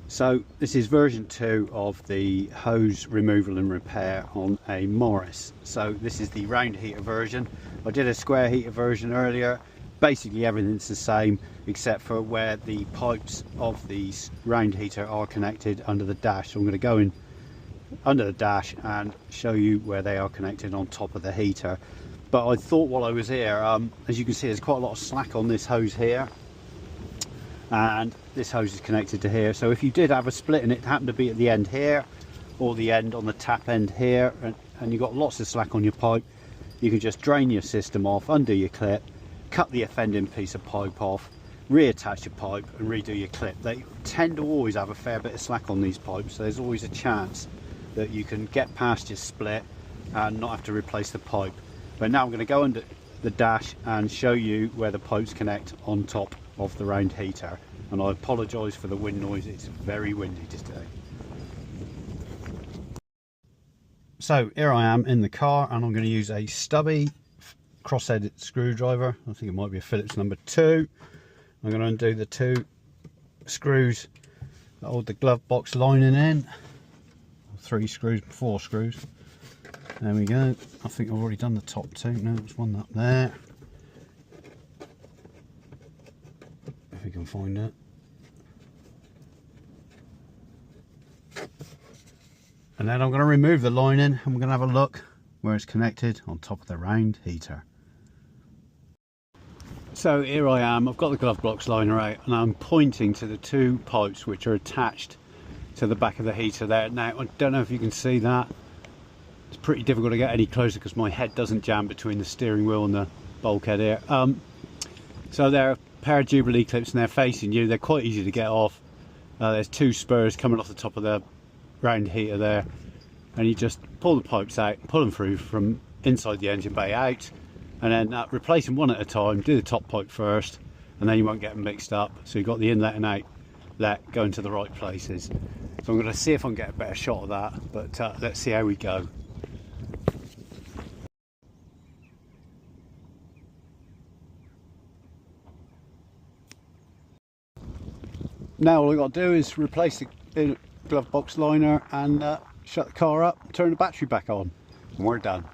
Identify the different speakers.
Speaker 1: So this is version 2 of the hose removal and repair on a Morris. So this is the round heater version. I did a square heater version earlier. Basically everything's the same except for where the pipes of the round heater are connected under the dash. So I'm going to go in under the dash and show you where they are connected on top of the heater. But I thought while I was here, as you can see, there's quite a lot of slack on this hose here, and this hose is connected to here. So if you did have a split and it happened to be at the end here or the end on the tap end here, and you've got lots of slack on your pipe, you can just drain your system off, undo your clip, cut the offending piece of pipe off, reattach your pipe and redo your clip. They tend to always have a fair bit of slack on these pipes, so there's always a chance that you can get past your split and not have to replace the pipe. But now I'm going to go under the dash and show you where the pipes connect on top of the round heater. And I apologise for the wind noise, it's very windy today. So here I am in the car, and I'm going to use a stubby cross-headed screwdriver. I think it might be a Phillips number 2. I'm going to undo the 2 screws that hold the glove box lining in. 3 screws, 4 screws. There we go. I think I've already done the top 2. No, there's one up there. If we can find it. And then I'm going to remove the lining and we're going to have a look where it's connected on top of the round heater. So here I am, I've got the glove box liner out and I'm pointing to the 2 pipes which are attached to the back of the heater there. Now I don't know if you can see that. It's pretty difficult to get any closer because my head doesn't jam between the steering wheel and the bulkhead here. So they're a pair of Jubilee clips and they're facing you. They're quite easy to get off. There's 2 spurs coming off the top of the round heater there, and you just pull the pipes out, pull them through from inside the engine bay out, and then replace them one at a time. Do the top pipe first and then you won't get them mixed up, so you've got the inlet and outlet going to the right places. So I'm going to see if I can get a better shot of that, but let's see how we go. Now all I've got to do is replace the glove box liner and shut the car up, turn the battery back on, and we're done.